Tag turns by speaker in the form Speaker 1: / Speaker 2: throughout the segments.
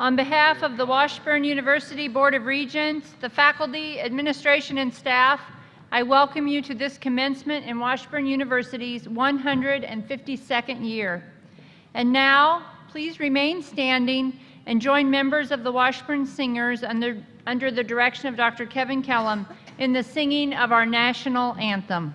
Speaker 1: On behalf of the Washburn University Board of Regents, the faculty, administration, and staff, I welcome you to this commencement in Washburn University's 152nd year. And now, please remain standing and join members of the Washburn Singers under the direction of Dr. Kevin Kellum in the singing of our national anthem.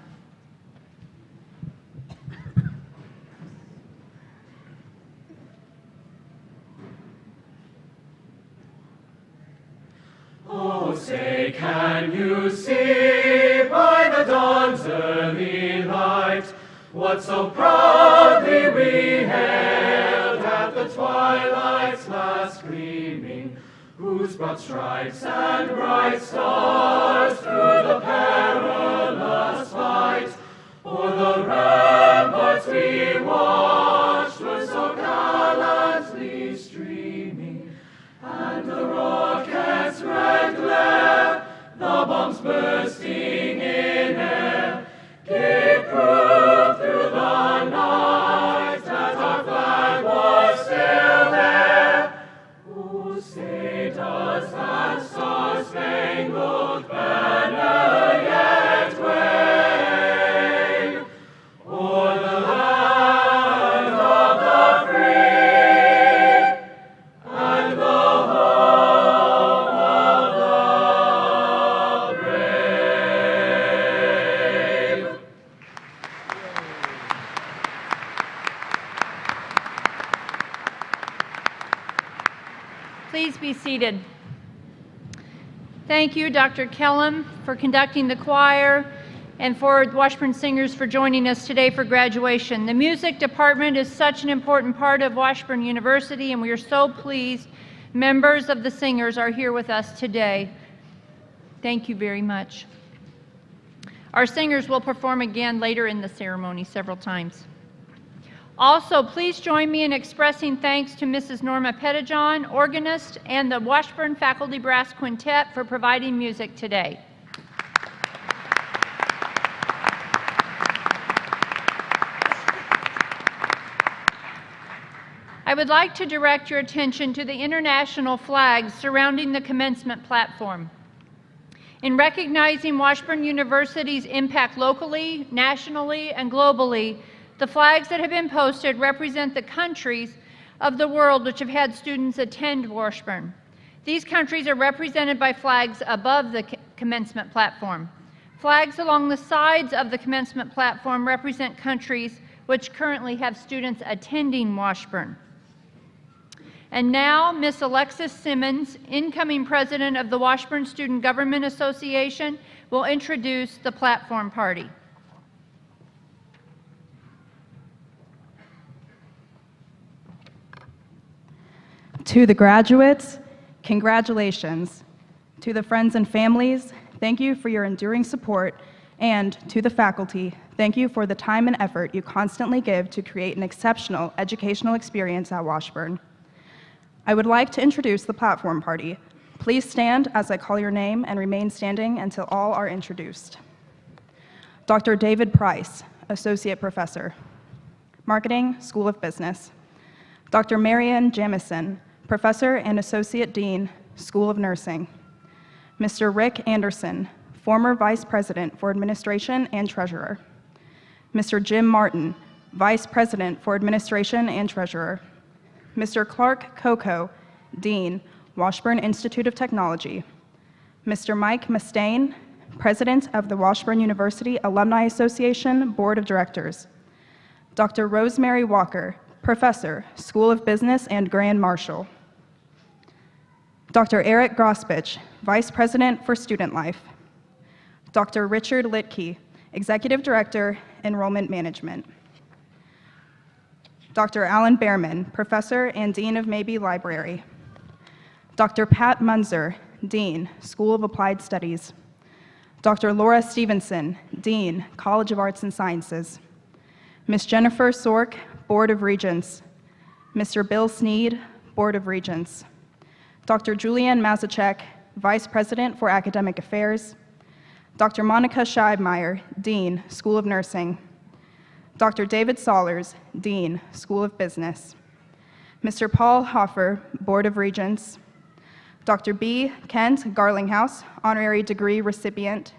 Speaker 2: Oh, say, can you see by the dawn's early light what so proudly we hailed at the twilight's last gleaming, whose broad stripes and bright stars through the perilous fight o'er the ramparts we watched were so gallantly streaming, and the rocket's red glare, the bombs bursting in air, gave proof through the night that our flag was still there. Oh, say, does that star-spangled banner yet wave o'er the land of the free and the home of the brave?
Speaker 1: Please be seated. Thank you, Dr. Kellum, for conducting the choir, and for Washburn Singers for joining us today for graduation. The music department is such an important part of Washburn University, and we are so pleased members of the Singers are here with us today. Thank you very much. Our singers will perform again later in the ceremony several times. Also, please join me in expressing thanks to Mrs. Norma Pettijohn, organist, and the Washburn Faculty Brass Quintet for providing music today. I would like to direct your attention to the international flags surrounding the commencement platform. In recognizing Washburn University's impact locally, nationally, and globally, the flags that have been posted represent the countries of the world which have had students attend Washburn. These countries are represented by flags above the commencement platform. Flags along the sides of the commencement platform represent countries which currently have students attending Washburn. And now, Miss Alexis Simmons, incoming president of the Washburn Student Government Association, will introduce the platform party.
Speaker 3: To the graduates, congratulations. To the friends and families, thank you for your enduring support. And to the faculty, thank you for the time and effort you constantly give to create an exceptional educational experience at Washburn. I would like to introduce the platform party. Please stand as I call your name and remain standing until all are introduced. Dr. David Price, Associate Professor, Marketing, School of Business. Dr. Marianne Jamison, Professor and Associate Dean, School of Nursing. Mr. Rick Anderson, former Vice President for Administration and Treasurer. Mr. Jim Martin, Vice President for Administration and Treasurer. Mr. Clark Coco, Dean, Washburn Institute of Technology. Mr. Mike Mustaine, President of the Washburn University Alumni Association Board of Directors. Dr. Rosemary Walker, Professor, School of Business and Grand Marshal. Dr. Eric Grospich, Vice President for Student Life. Dr. Richard Litke, Executive Director, Enrollment Management. Dr. Alan Behrman, Professor and Dean of Mabee Library. Dr. Pat Munzer, Dean, School of Applied Studies. Dr. Laura Stevenson, Dean, College of Arts and Sciences. Ms. Jennifer Sork, Board of Regents. Mr. Bill Sneed, Board of Regents. Dr. Julianne Mazachek, Vice President for Academic Affairs. Dr. Monica Scheibmeyer, Dean, School of Nursing. Dr. David Sollers, Dean, School of Business. Mr. Paul Hoffer, Board of Regents, Dr. B. Kent Garlinghouse, Honorary Degree Recipient,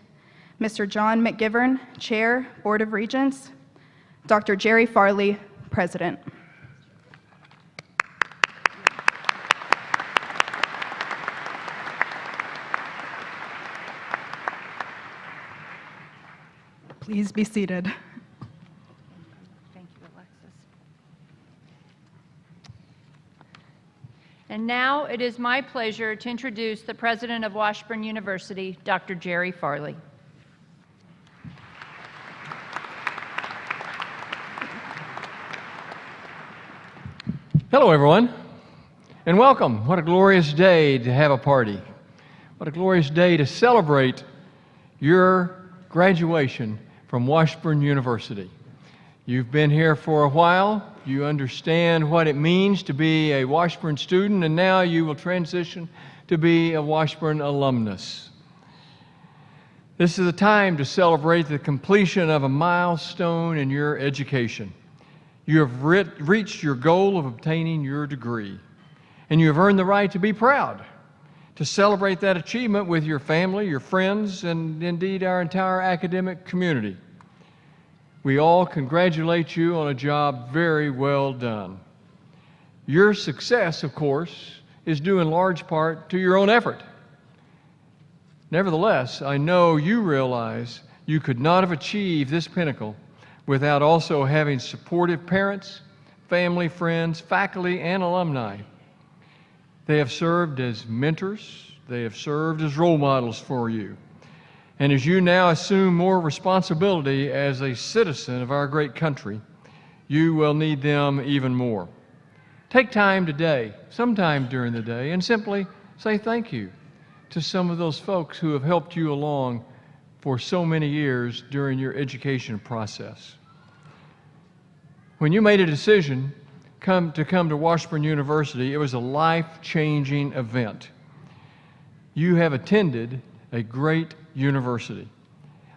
Speaker 3: Mr. John McGivern, Chair, Board of Regents, Dr. Jerry Farley, President. Please be seated.
Speaker 1: Thank you, Alexis. And now it is my pleasure to introduce the President of Washburn University, Dr. Jerry Farley.
Speaker 4: Hello, everyone, and welcome. What a glorious day to have a party. What a glorious day to celebrate your graduation from Washburn University. You've been here for a while. You understand what it means to be a Washburn student, and now you will transition to be a Washburn alumnus. This is a time to celebrate the completion of a milestone in your education. You have reached your goal of obtaining your degree, and you have earned the right to be proud, to celebrate that achievement with your family, your friends, and indeed our entire academic community. We all congratulate you on a job very well done. Your success, of course, is due in large part to your own effort. Nevertheless, I know you realize you could not have achieved this pinnacle without also having supportive parents, family, friends, faculty, and alumni. They have served as mentors. They have served as role models for you. And as you now assume more responsibility as a citizen of our great country, you will need them even more. Take time today, sometime during the day, and simply say thank you to some of those folks who have helped you along for so many years during your education process. When you made a decision to come to Washburn University, it was a life-changing event. You have attended a great university.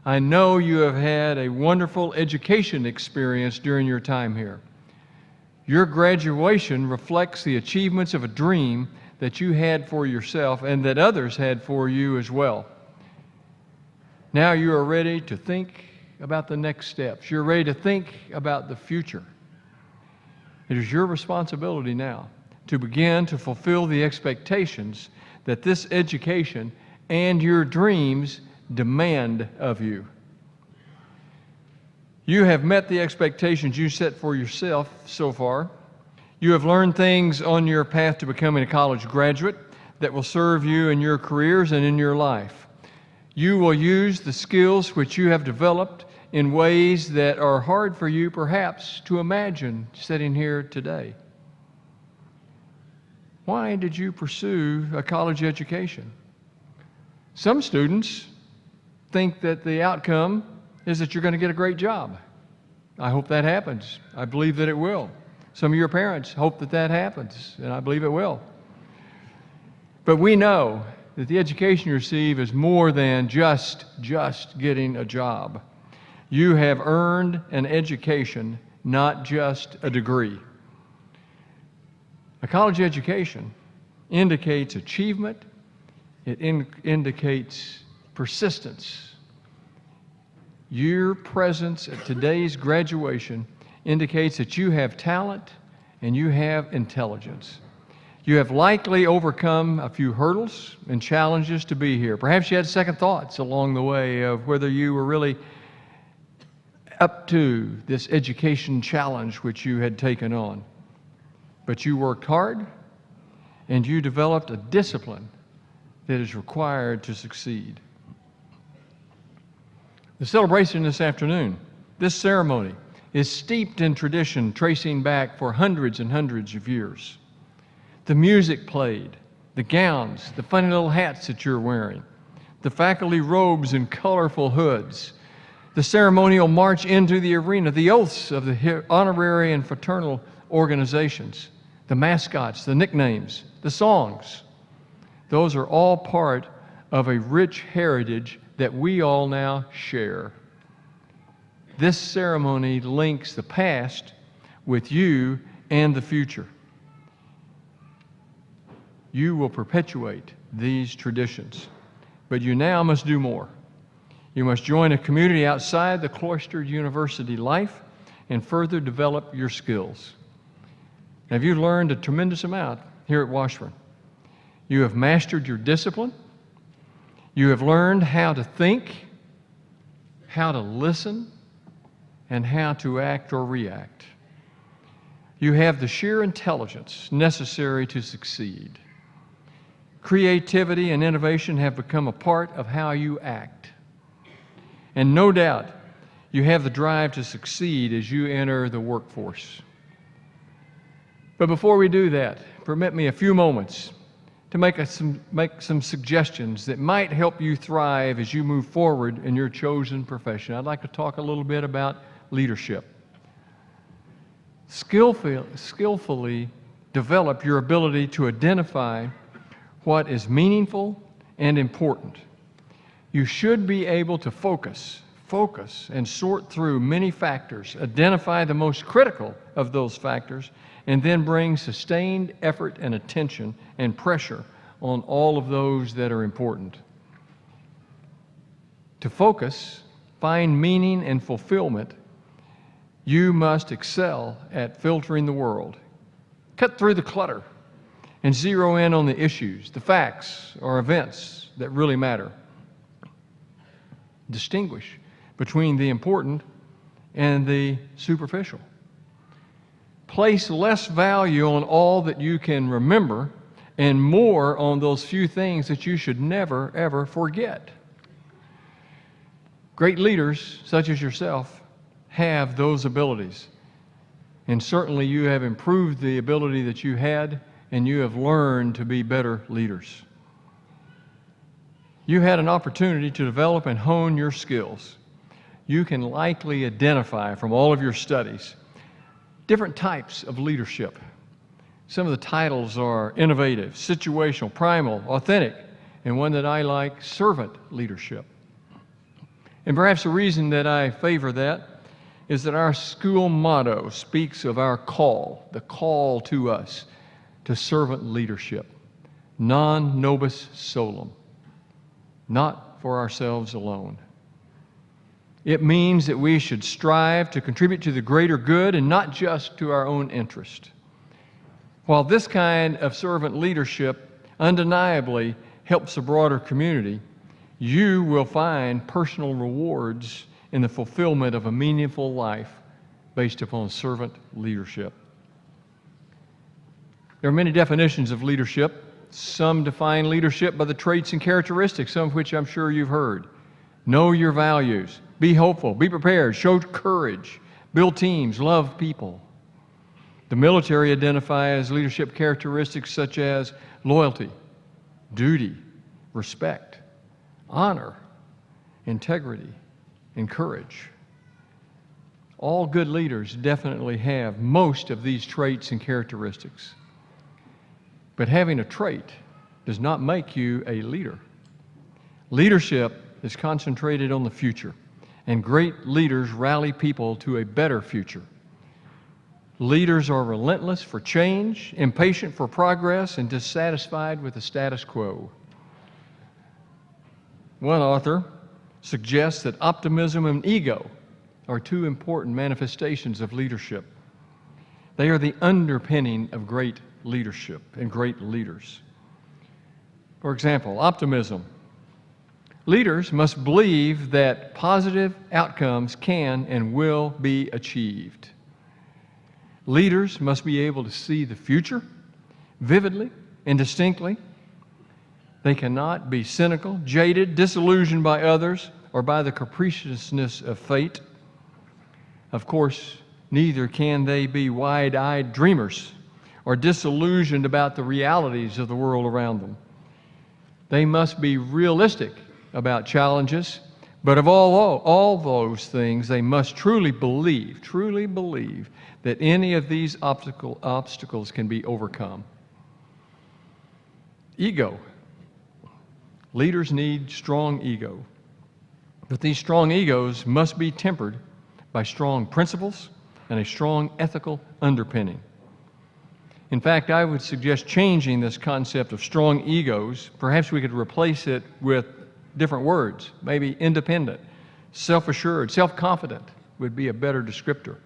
Speaker 4: I know you have had a wonderful education experience during your time here. Your graduation reflects the achievements of a dream that you had for yourself and that others had for you as well. Now you are ready to think about the next steps. You're ready to think about the future. It is your responsibility now to begin to fulfill the expectations that this education and your dreams demand of you. You have met the expectations you set for yourself so far. You have learned things on your path to becoming a college graduate that will serve you in your careers and in your life. You will use the skills which you have developed in ways that are hard for you perhaps to imagine sitting here today. Why did you pursue a college education? Some students think that the outcome is that you're going to get a great job. I hope that happens. I believe that it will. Some of your parents hope that that happens, and I believe it will. But we know that the education you receive is more than just getting a job. You have earned an education, not just a degree. A college education indicates achievement. It indicates persistence. Your presence at today's graduation indicates that you have talent and you have intelligence. You have likely overcome a few hurdles and challenges to be here. Perhaps you had second thoughts along the way of whether you were really up to this education challenge which you had taken on. But you worked hard and you developed a discipline that is required to succeed. The celebration this afternoon, this ceremony, is steeped in tradition tracing back for hundreds and hundreds of years. The music played, the gowns, the funny little hats that you're wearing, the faculty robes and colorful hoods, the ceremonial march into the arena, the oaths of the honorary and fraternal organizations, the mascots, the nicknames, the songs. Those are all part of a rich heritage that we all now share. This ceremony links the past with you and the future. you will perpetuate these traditions. But you now must do more. You must join a community outside the cloistered university life and further develop your skills. Have you learned a tremendous amount here at Washburn? You have mastered your discipline. You have learned how to think, how to listen, and how to act or react. You have the sheer intelligence necessary to succeed. Creativity and innovation have become a part of how you act. And no doubt, you have the drive to succeed as you enter the workforce. But before we do that, permit me a few moments to make some suggestions that might help you thrive as you move forward in your chosen profession. I'd like to talk a little bit about leadership. Skillfully develop your ability to identify what is meaningful and important. You should be able to focus and sort through many factors, identify the most critical of those factors, and then bring sustained effort and attention and pressure on all of those that are important. To focus, find meaning and fulfillment, you must excel at filtering the world. Cut through the clutter and zero in on the issues, the facts, or events that really matter. Distinguish between the important and the superficial. Place less value on all that you can remember and more on those few things that you should never, ever forget. Great leaders, such as yourself, have those abilities. And certainly you have improved the ability that you had, and you have learned to be better leaders. You had an opportunity to develop and hone your skills. You can likely identify from all of your studies different types of leadership. Some of the titles are innovative, situational, primal, authentic, and one that I like, servant leadership. And perhaps the reason that I favor that is that our school motto speaks of our call, the call to us to servant leadership, non nobis solum, not for ourselves alone. It means that we should strive to contribute to the greater good and not just to our own interest. While this kind of servant leadership undeniably helps a broader community, you will find personal rewards in the fulfillment of a meaningful life based upon servant leadership. There are many definitions of leadership. Some define leadership by the traits and characteristics, some of which I'm sure you've heard. Know your values, be hopeful, be prepared, show courage, build teams, love people. The military identifies leadership characteristics such as loyalty, duty, respect, honor, integrity, and courage. All good leaders definitely have most of these traits and characteristics. But having a trait does not make you a leader. Leadership is concentrated on the future, and great leaders rally people to a better future. Leaders are relentless for change, impatient for progress, and dissatisfied with the status quo. One author suggests that optimism and ego are two important manifestations of leadership. They are the underpinning of great leadership and great leaders. For example, optimism. Leaders must believe that positive outcomes can and will be achieved. Leaders must be able to see the future vividly and distinctly. They cannot be cynical, jaded, disillusioned by others, or by the capriciousness of fate. Of course, neither can they be wide-eyed dreamers or disillusioned about the realities of the world around them. They must be realistic about challenges, but of all those things, they must truly believe that any of these obstacles can be overcome. Ego. Leaders need strong ego, but these strong egos must be tempered by strong principles and a strong ethical underpinning. In fact, I would suggest changing this concept of strong egos. Perhaps we could replace it with different words, maybe independent, self-assured, self-confident would be a better descriptor.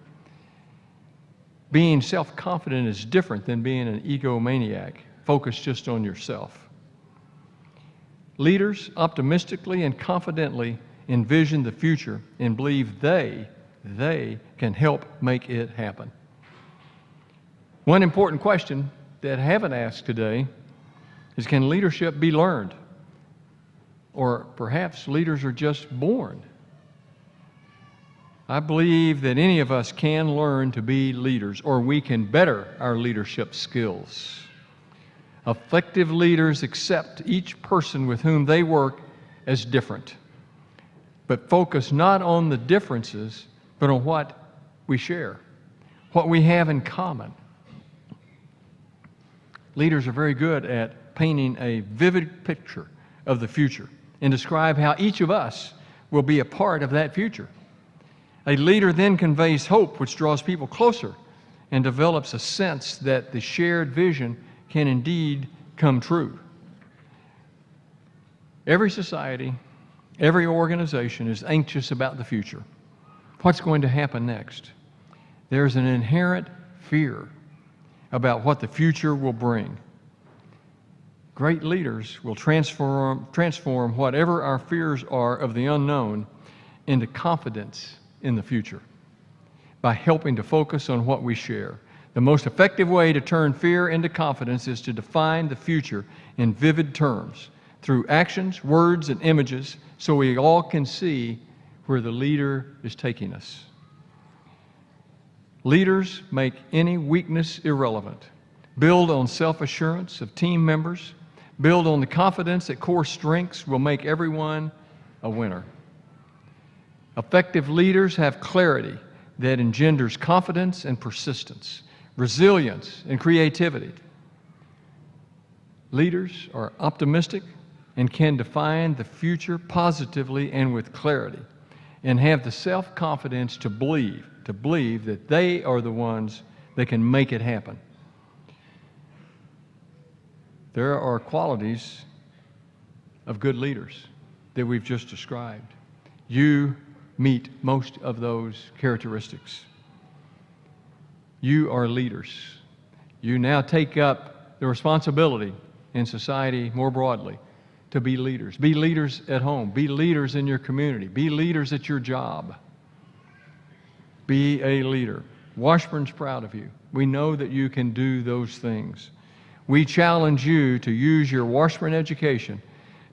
Speaker 4: Being self-confident is different than being an egomaniac, focused just on yourself. Leaders optimistically and confidently envision the future and believe they can help make it happen. One important question that I haven't asked today is, can leadership be learned? Or perhaps leaders are just born. I believe that any of us can learn to be leaders, or we can better our leadership skills. Effective leaders accept each person with whom they work as different, but focus not on the differences, but on what we share, what we have in common. Leaders are very good at painting a vivid picture of the future and describe how each of us will be a part of that future. A leader then conveys hope, which draws people closer and develops a sense that the shared vision can indeed come true. Every society, every organization is anxious about the future. What's going to happen next? There's an inherent fear about what the future will bring. Great leaders will transform whatever our fears are of the unknown into confidence in the future by helping to focus on what we share. The most effective way to turn fear into confidence is to define the future in vivid terms through actions, words, and images so we all can see where the leader is taking us. Leaders make any weakness irrelevant, build on self-assurance of team members, build on the confidence that core strengths will make everyone a winner. Effective leaders have clarity that engenders confidence and persistence, resilience and creativity. Leaders are optimistic and can define the future positively and with clarity, and have the self-confidence to believe that they are the ones that can make it happen. There are qualities of good leaders that we've just described. You meet most of those characteristics. You are leaders. You now take up the responsibility in society more broadly to be leaders. Be leaders at home. Be leaders in your community. Be leaders at your job. Be a leader. Washburn's proud of you. We know that you can do those things. We challenge you to use your Washburn education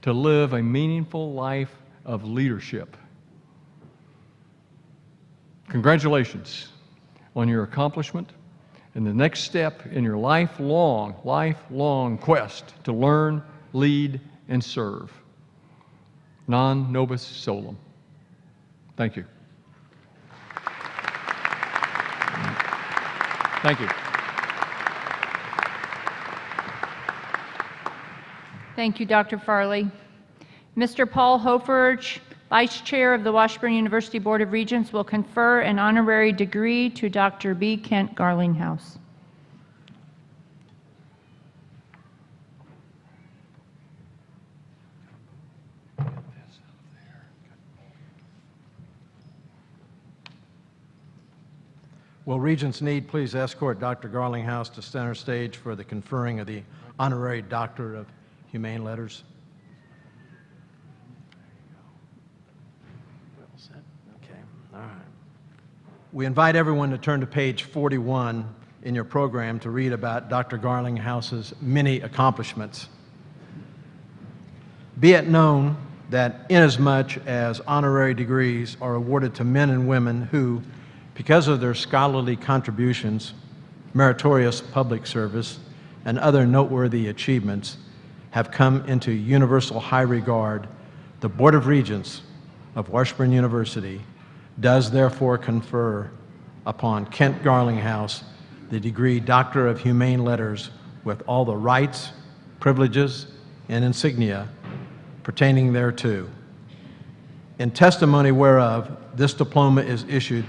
Speaker 4: to live a meaningful life of leadership. Congratulations on your accomplishment and the next step in your lifelong quest to learn, lead, and serve. Non nobis solum. Thank you. Thank you.
Speaker 1: Thank you, Dr. Farley. Mr. Paul Hoferich, Vice Chair of the Washburn University Board of Regents, will confer an honorary degree to Dr. B. Kent Garlinghouse.
Speaker 5: Will Regents need please escort Dr. Garlinghouse to center stage for the conferring of the Honorary Doctor of Humane Letters? Okay, all right. We invite everyone to turn to page 41 in your program to read about Dr. Garlinghouse's many accomplishments. Be it known that inasmuch as honorary degrees are awarded to men and women who, because of their scholarly contributions, meritorious public service, and other noteworthy achievements, have come into universal high regard, the Board of Regents of Washburn University does therefore confer upon Kent Garlinghouse the degree Doctor of Humane Letters with all the rights, privileges, and insignia pertaining thereto. In testimony whereof, this diploma is issued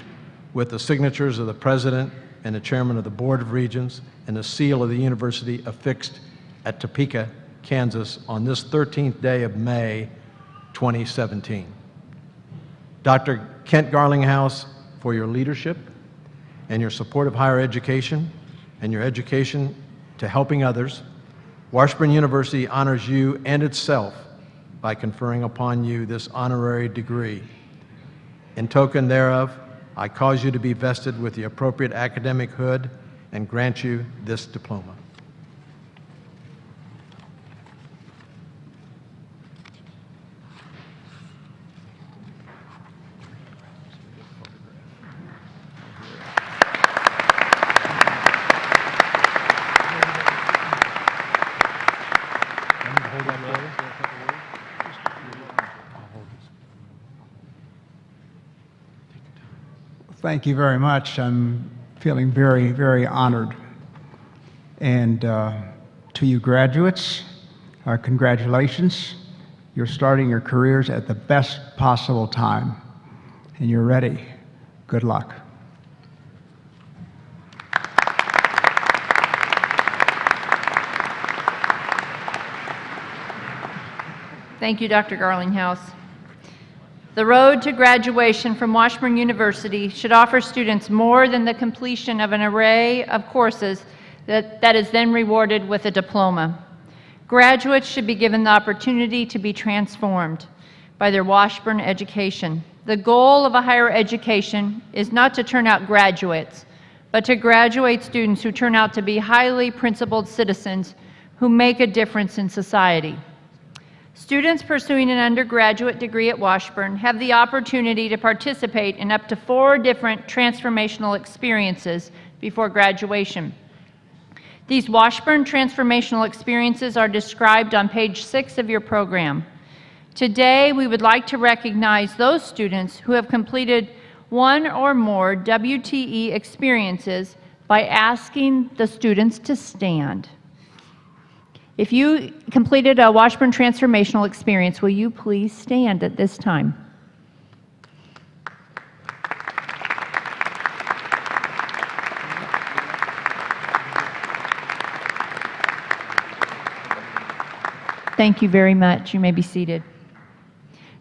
Speaker 5: with the signatures of the President and the chairman of the Board of Regents, and the seal of the university affixed at Topeka, Kansas on this 13th day of May 2017. Dr. Kent Garlinghouse, for your leadership and your support of higher education and your education to helping others, Washburn University honors you and itself by conferring upon you this honorary degree. In token thereof, I cause you to be vested with the appropriate academic hood and grant you this diploma.
Speaker 6: Thank you very much. I'm feeling very, very honored. And to you graduates, congratulations. You're starting your careers at the best possible time, and you're ready. Good luck.
Speaker 1: Thank you, Dr. Garlinghouse. The road to graduation from Washburn University should offer students more than the completion of an array of courses that is then rewarded with a diploma. Graduates should be given the opportunity to be transformed by their Washburn education. The goal of a higher education is not to turn out graduates, but to graduate students who turn out to be highly principled citizens who make a difference in society. Students pursuing an undergraduate degree at Washburn have the opportunity to participate in up to 4 different transformational experiences before graduation. These Washburn transformational experiences are described on page 6 of your program. Today, we would like to recognize those students who have completed 1 or more WTE experiences by asking the students to stand. If you completed a Washburn transformational experience, will you please stand at this time? Thank you very much. You may be seated.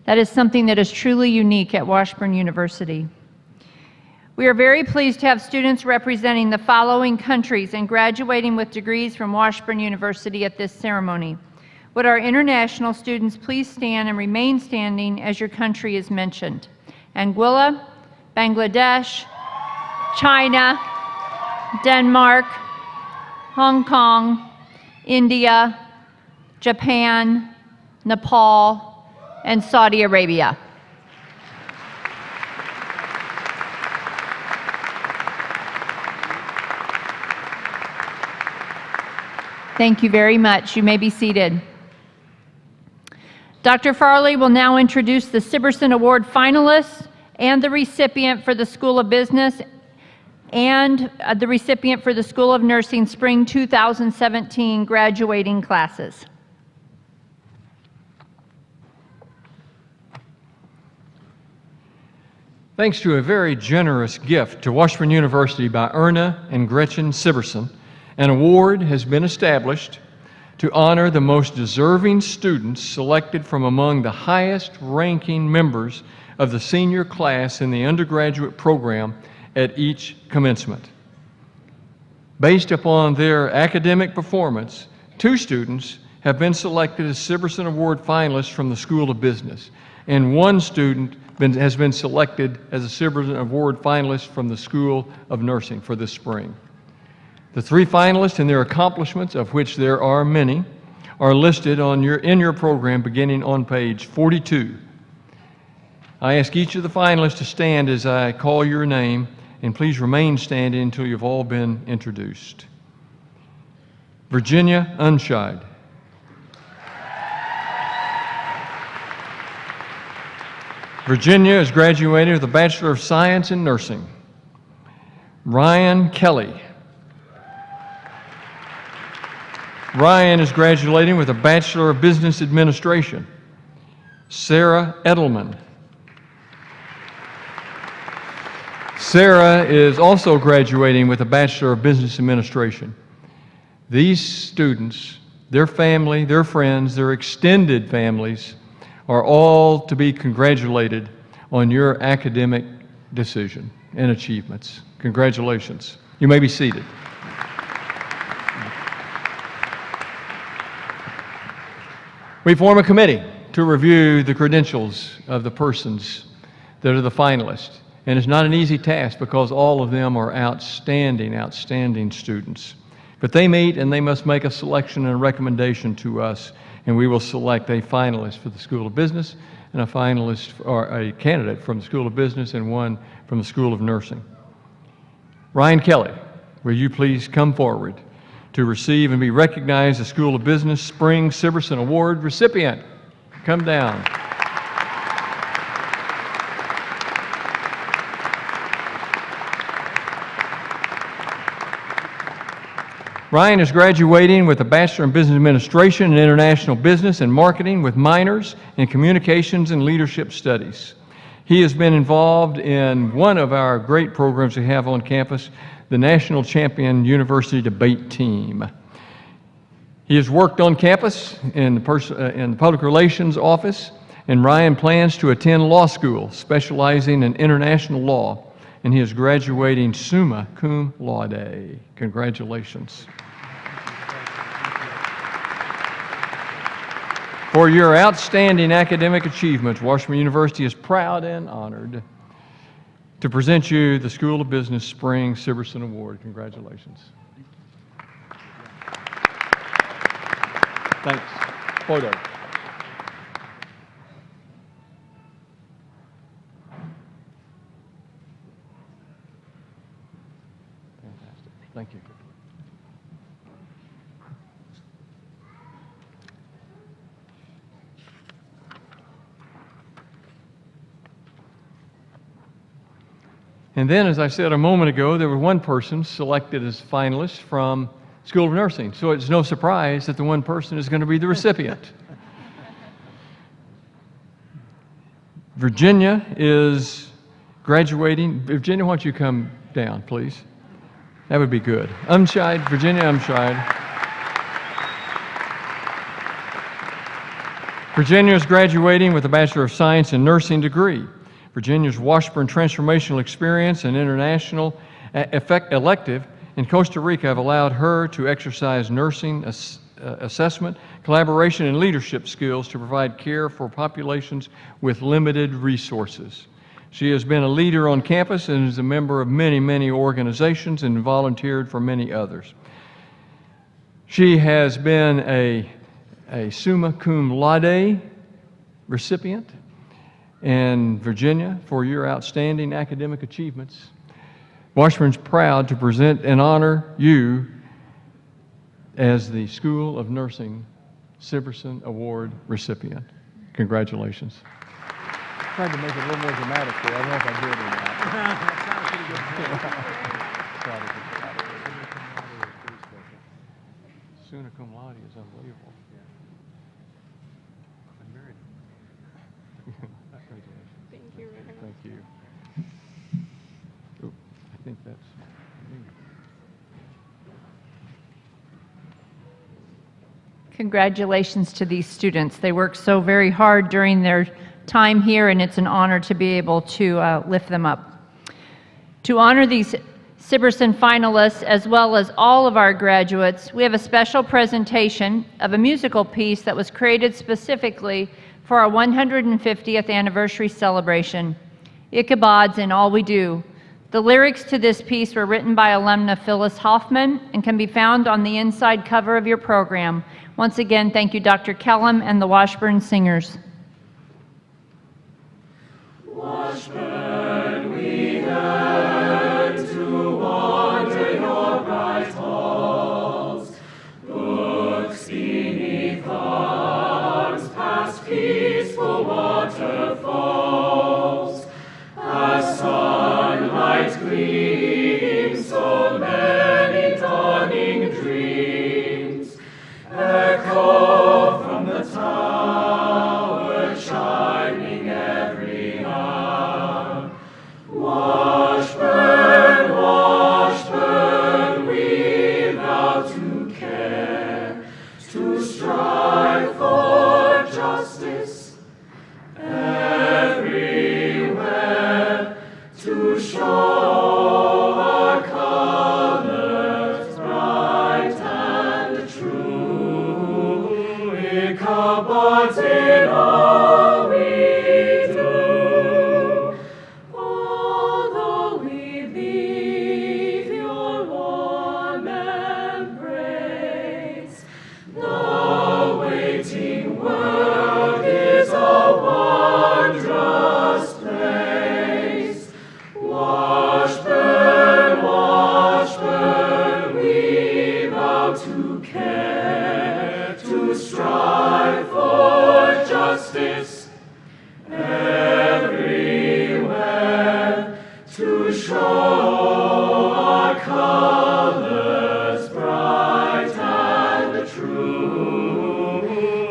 Speaker 1: That is something that is truly unique at Washburn University. We are very pleased to have students representing the following countries and graduating with degrees from Washburn University at this ceremony. Would our international students please stand and remain standing as your country is mentioned? Anguilla, Bangladesh, China, Denmark, Hong Kong, India, Japan, Nepal, and Saudi Arabia. Thank you very much. You may be seated. Dr. Farley will now introduce the Sibberson Award finalists and the recipient for the School of Business and the recipient for the School of Nursing Spring 2017 graduating classes.
Speaker 4: Thanks to a very generous gift to Washburn University by Erna and Gretchen Sibberson, an award has been established to honor the most deserving students selected from among the highest-ranking members of the senior class in the undergraduate program at each commencement. Based upon their academic performance, 2 students have been selected as Sibberson Award finalists from the School of Business, and 1 student has been selected as a Sibberson Award finalist from the School of Nursing for this spring. The 3 finalists and their accomplishments, of which there are many, are listed in your program beginning on page 42. I ask each of the finalists to stand as I call your name, and please remain standing until you've all been introduced. Virginia Umscheid. Virginia is graduating with a Bachelor of Science in Nursing. Ryan Kelly. Ryan is graduating with a Bachelor of Business Administration. Sarah Edelman. Sarah is also graduating with a Bachelor of Business Administration. These students, their family, their friends, their extended families are all to be congratulated on your academic decision and achievements. Congratulations. You may be seated. We form a committee to review the credentials of the persons that are the finalists. And it's not an easy task because all of them are outstanding, outstanding students. But they meet and they must make a selection and a recommendation to us, and we will select a finalist for the School of Business and a finalist or a candidate from the School of Business and one from the School of Nursing. Ryan Kelly, will you please come forward to receive and be recognized as School of Business Spring Sibberson Award recipient? Come down. Ryan is graduating with a Bachelor in Business Administration and International Business and Marketing with minors in Communications and Leadership Studies. He has been involved in one of our great programs we have on campus, the National Champion University Debate Team. He has worked on campus in the Public Relations Office, and Ryan plans to attend law school, specializing in international law, and he is graduating summa cum laude. Congratulations. For your outstanding academic achievements, Washburn University is proud and honored to present you the School of Business Spring Sibberson Award. Congratulations. Thanks. Photo. Fantastic. Thank you. And then, as I said a moment ago, there was one person selected as finalist from School of Nursing. So it's no surprise that the one person is going to be the recipient. Virginia is graduating. Virginia, why don't you come down, please? That would be good. Umscheid, Virginia Umscheid. Virginia is graduating with a Bachelor of Science in Nursing degree. Virginia's Washburn Transformational experience and international elective in Costa Rica have allowed her to exercise nursing assessment, collaboration, and leadership skills to provide care for populations with limited resources. She has been a leader on campus and is a member of many, many organizations and volunteered for many others. She has been a summa cum laude recipient. And Virginia, for your outstanding academic achievements, Washburn's proud to present and honor you as the School of Nursing Sibberson Award recipient. Congratulations. Tried to make it a little more dramatic there. I don't know if I did or not. Summa cum laude is unbelievable. Thank you. Ooh, I think that's me.
Speaker 1: Congratulations to these students. They worked so very hard during their time here, and it's an honor to be able to lift them up. To honor these Sibberson finalists, as well as all of our graduates, we have a special presentation of a musical piece that was created specifically for our 150th anniversary celebration, Ichabods in All We Do. The lyrics to this piece were written by alumna Phyllis Hoffman and can be found on the inside cover of your program. Once again, thank you, Dr. Kellum and the Washburn Singers.
Speaker 2: Washburn, we yearn to wander your bright halls, books beneath arms, past peaceful waterfalls, as sunlight gleams, so many dawning dreams echo from the tower, shining every hour. Washburn, show our colors bright and true.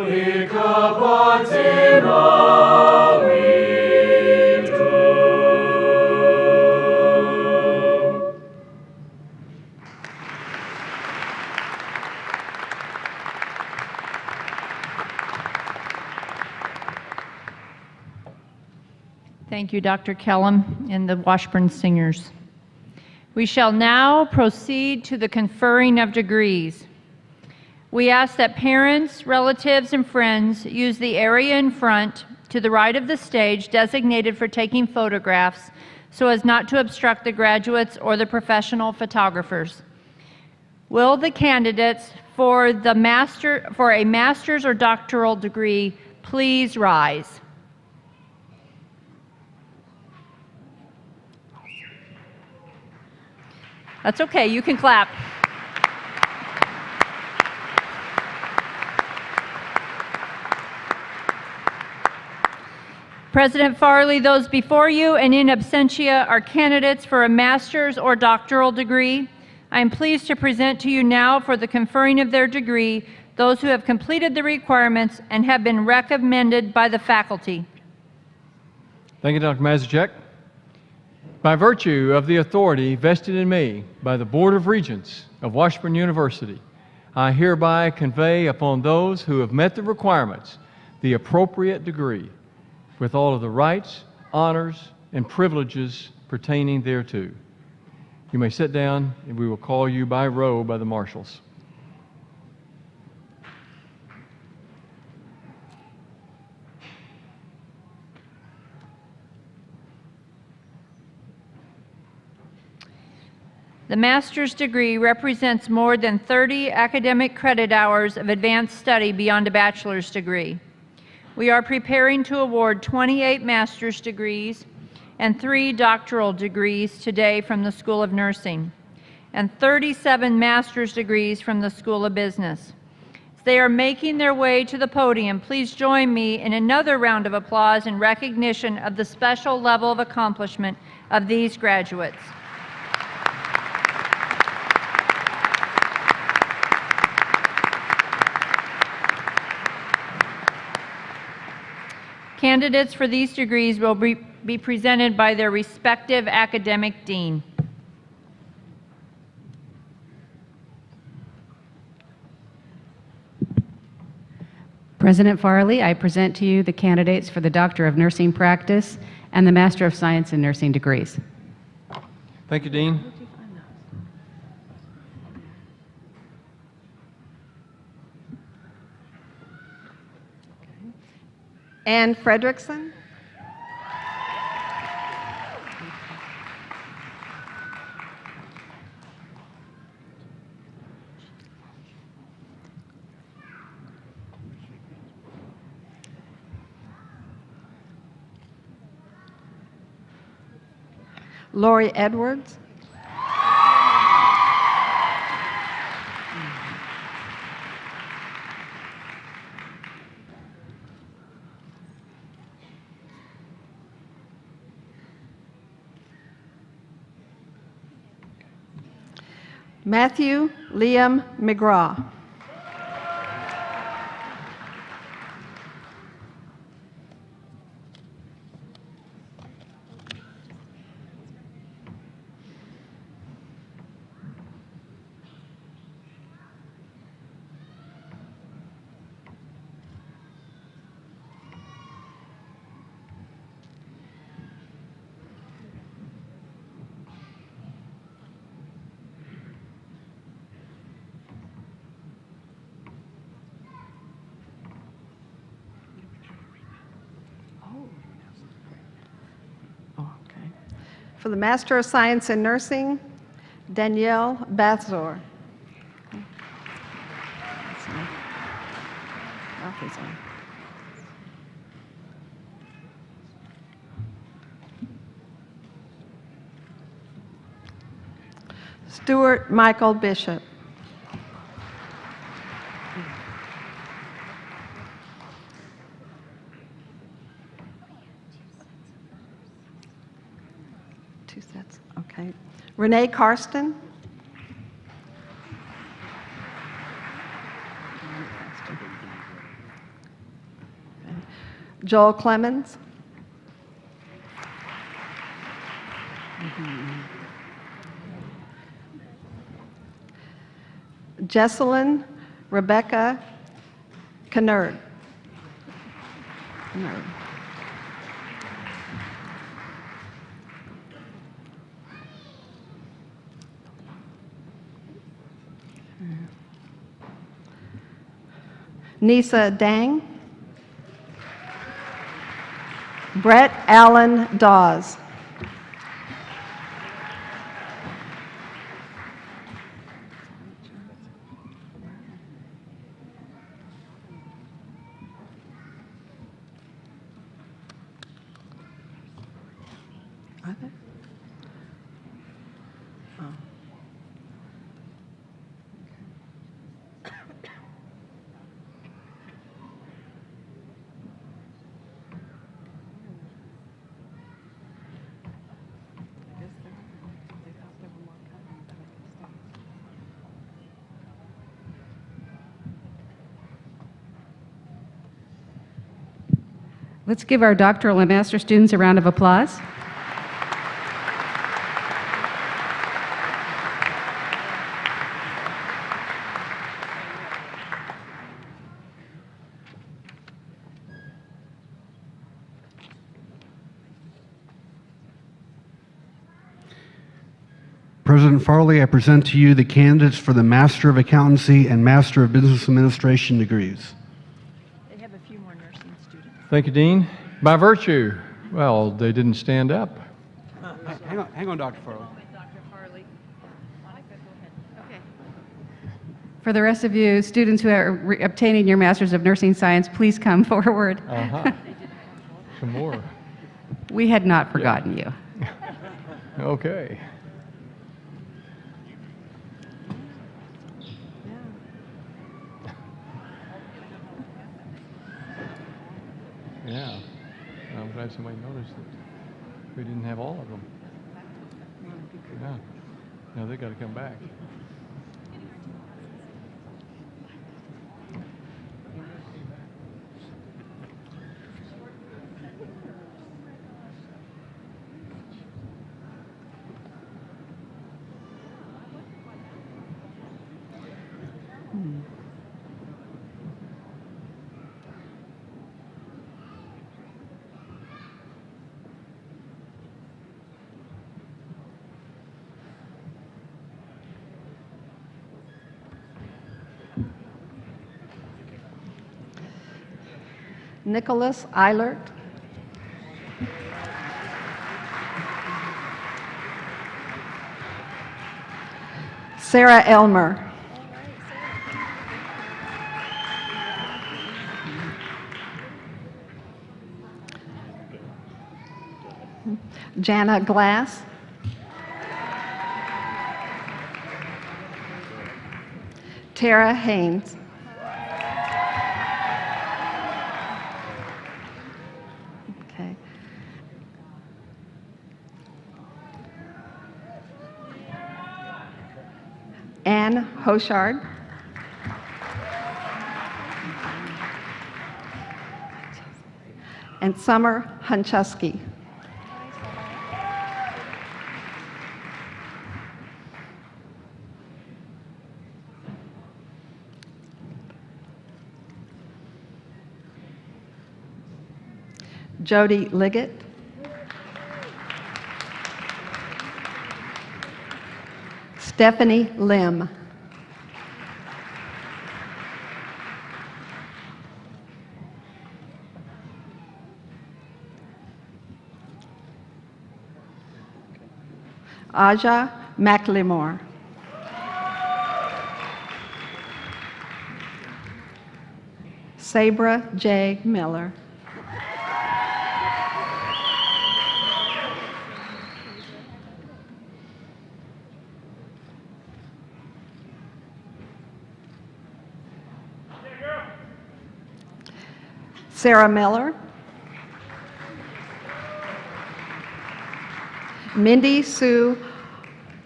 Speaker 2: Ichabods in all we do.
Speaker 1: Thank you, Dr. Kellum and the Washburn Singers. We shall now proceed to the conferring of degrees. We ask that parents, relatives, and friends use the area in front to the right of the stage designated for taking photographs so as not to obstruct the graduates or the professional photographers. Will the candidates for a master's or doctoral degree please rise? That's okay, you can clap. President Farley, those before you and in absentia are candidates for a master's or doctoral degree. I am pleased to present to you now for the conferring of their degree those who have completed the requirements and have been recommended by the faculty.
Speaker 4: Thank you, Dr. Mazurek. By virtue of the authority vested in me by the Board of Regents of Washburn University, I hereby convey upon those who have met the requirements the appropriate degree with all of the rights, honors, and privileges pertaining thereto. You may sit down, and we will call you by row by the marshals.
Speaker 1: The master's degree represents more than 30 academic credit hours of advanced study beyond a bachelor's degree. We are preparing to award 28 master's degrees and 3 doctoral degrees today from the School of Nursing, and 37 master's degrees from the School of Business. As they are making their way to the podium, please join me in another round of applause in recognition of the special level of accomplishment of these graduates. Candidates for these degrees will be presented by their respective academic dean.
Speaker 7: President Farley, I present to you the candidates for the Doctor of Nursing Practice and the Master of Science in Nursing degrees.
Speaker 4: Thank you, Dean.
Speaker 8: Ann Fredrickson. Lori Edwards. Matthew Liam McGraw. For the Master of Science in Nursing, Danielle Bathzor. Stuart Michael Bishop. 2 sets, okay. Renee Karsten. Joel Clemens. Jesselyn Rebecca Kennard. Nisa Dang. Brett Allen Dawes. Are there? Oh.
Speaker 7: Let's give our doctoral and master students a round of applause.
Speaker 9: President Farley, I present to you the candidates for the Master of Accountancy and Master of Business Administration degrees.
Speaker 1: They have a few more nursing students.
Speaker 4: Thank you, Dean. By virtue, well, they didn't stand up.
Speaker 9: Hang on, Dr. Farley.
Speaker 1: Dr. Farley. Monica, go ahead. Okay.
Speaker 7: For the rest of you students who are obtaining your Masters of Nursing Science, please come forward.
Speaker 4: Uh-huh. Some more.
Speaker 7: We had not forgotten you.
Speaker 4: Okay. Yeah. I'm glad somebody noticed that we didn't have all of them. Yeah. Now they got to come back.
Speaker 8: Nicholas Eilert. Sarah Elmer. Jana Glass. Tara Haynes. Okay. Anne Hoshard. And Summer Hunchusky. Jody Liggett. Stephanie Lim. Aja McLemore. Sabra J. Miller. Sarah Miller. Mindy Sue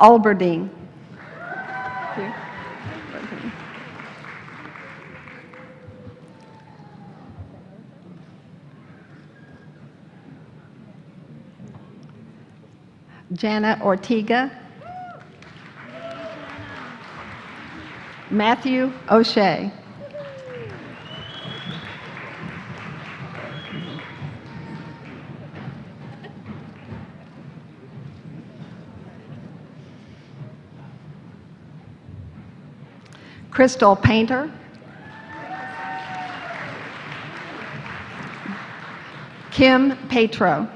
Speaker 8: Alberding. Jana Ortega. Matthew O'Shea. Crystal Painter. Kim Petro.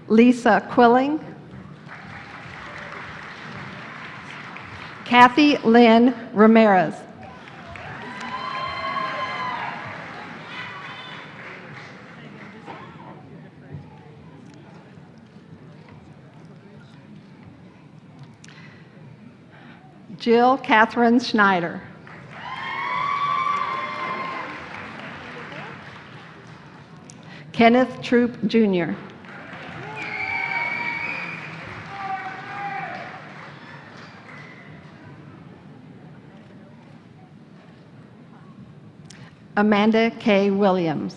Speaker 8: Lisa Quilling. Kathy Lynn Ramirez. Jill Catherine Schneider. Kenneth Troop Jr. Amanda K. Williams.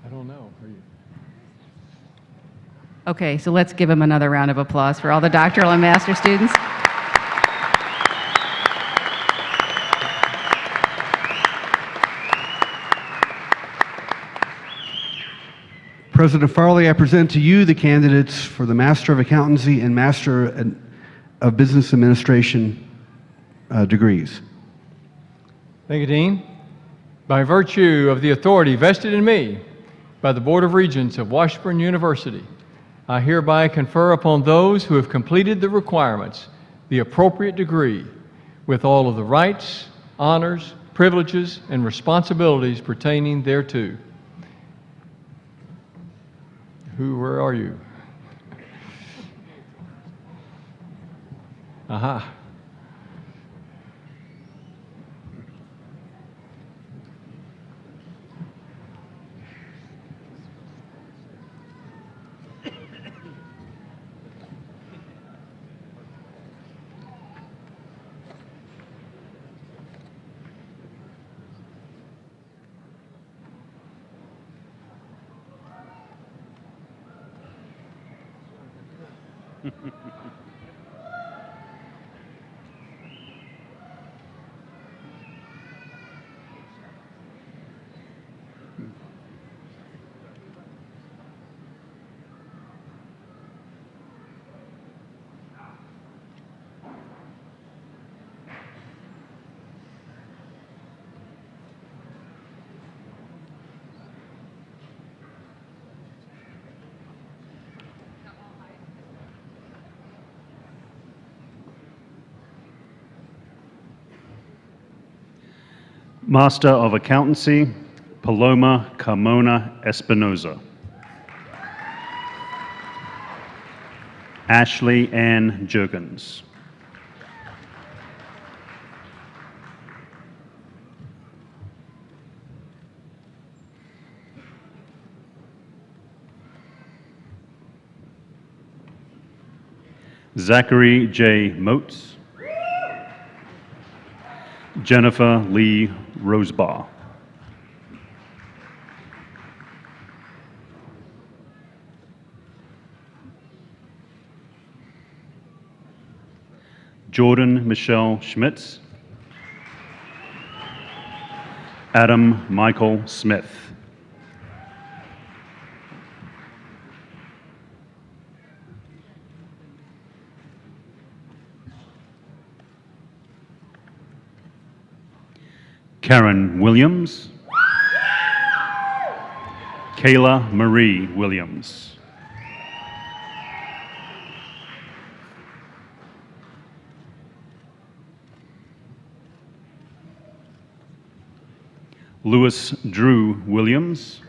Speaker 4: I don't know. Are you?
Speaker 7: Okay, so let's give him another round of applause for all the doctoral and master students.
Speaker 9: President Farley, I present to you the candidates for the Master of Accountancy and Master of Business Administration degrees.
Speaker 4: Thank you, Dean. By virtue of the authority vested in me by the Board of Regents of Washburn University, I hereby confer upon those who have completed the requirements the appropriate degree with all of the rights, honors, privileges, and responsibilities pertaining thereto. Where are you? Aha.
Speaker 10: Master of Accountancy, Paloma Carmona Espinoza. Ashley Ann Jurgens. Zachary J. Motes. Jennifer Lee Rosebar. Jordan Michelle Schmitz. Adam Michael Smith. Karen Williams. Kayla Marie Williams. Louis Drew Williams.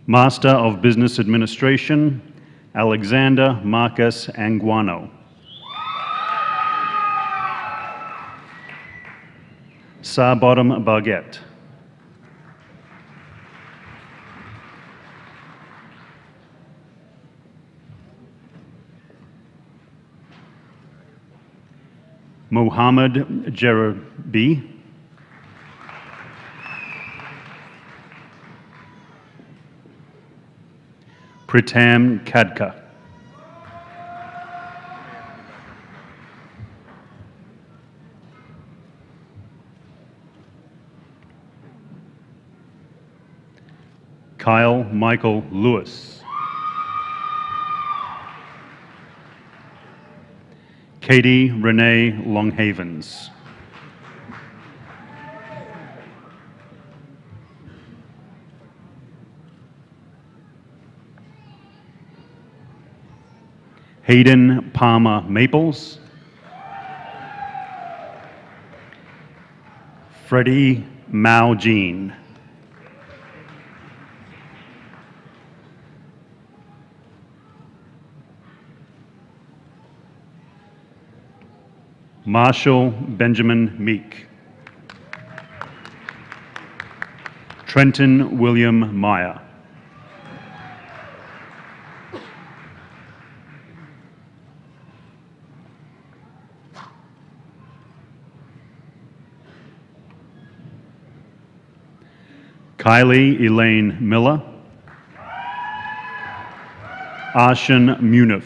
Speaker 10: Master of Business Administration, Alexander Marcus Anguano. Sarbottom Baguette. Mohammed Jerabi. Pritam Kadka. Kyle Michael Lewis. Katie Renee Longhavens. Hayden Palmer Maples. Freddie Mao Jean. Marshal Benjamin Meek. Trenton William Meyer. Kylie Elaine Miller. Arshan Munif.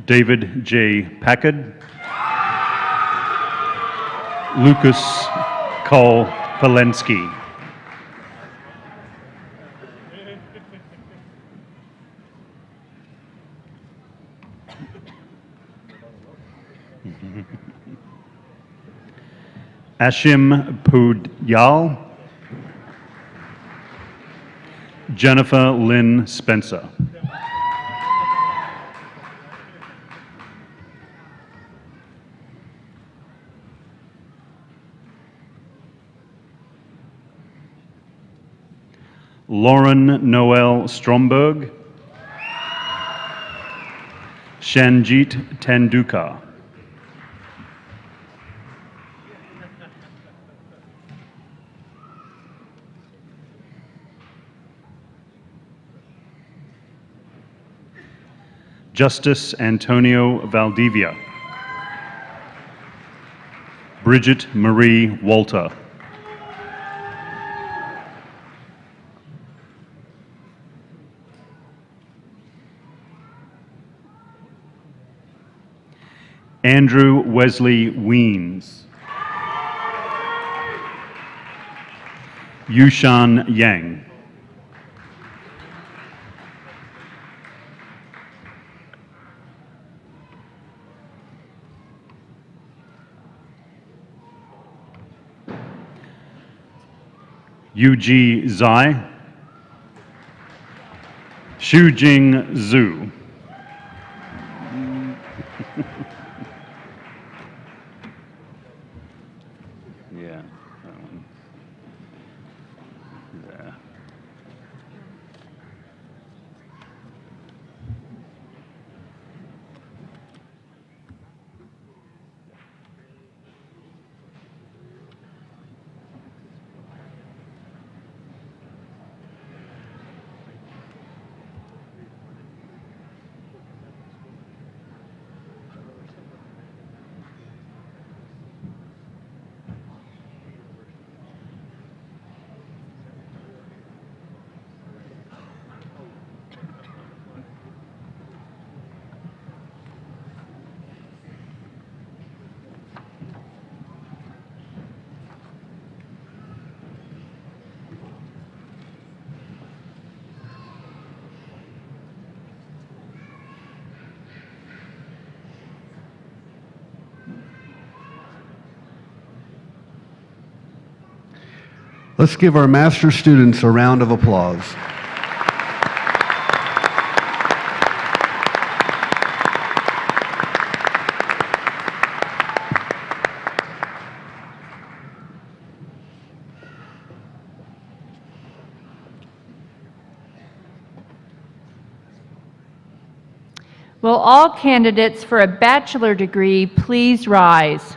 Speaker 10: David J. Packard. Lucas Cole Polensky. Ashim Pudyal. Jennifer Lynn Spencer. Lauren Noel Stromberg. Shanjit Tendukar. Justice Antonio Valdivia. Bridget Marie Walter. Andrew Wesley Weens. Yushan Yang. Yuji Zai. Shujing Zhu. Yeah, that one. There.
Speaker 9: Let's give our master students a round of applause.
Speaker 1: Will all candidates for a bachelor degree please rise?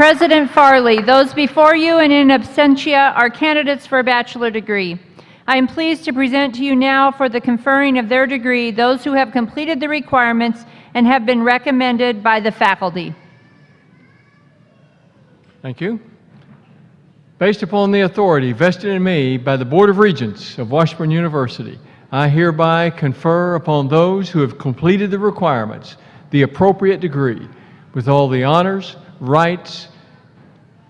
Speaker 1: President Farley, those before you and in absentia are candidates for a bachelor degree. I am pleased to present to you now for the conferring of their degree those who have completed the requirements and have been recommended by the faculty.
Speaker 4: Thank you. Based upon the authority vested in me by the Board of Regents of Washburn University, I hereby confer upon those who have completed the requirements the appropriate degree with all the honors, rights,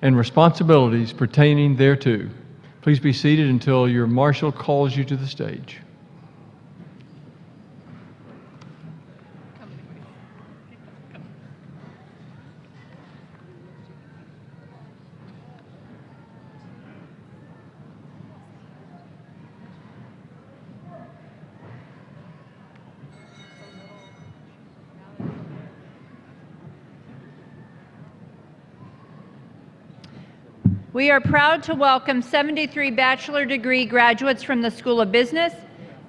Speaker 4: and responsibilities pertaining thereto. Please be seated until your marshal calls you to the stage.
Speaker 1: We are proud to welcome 73 bachelor degree graduates from the School of Business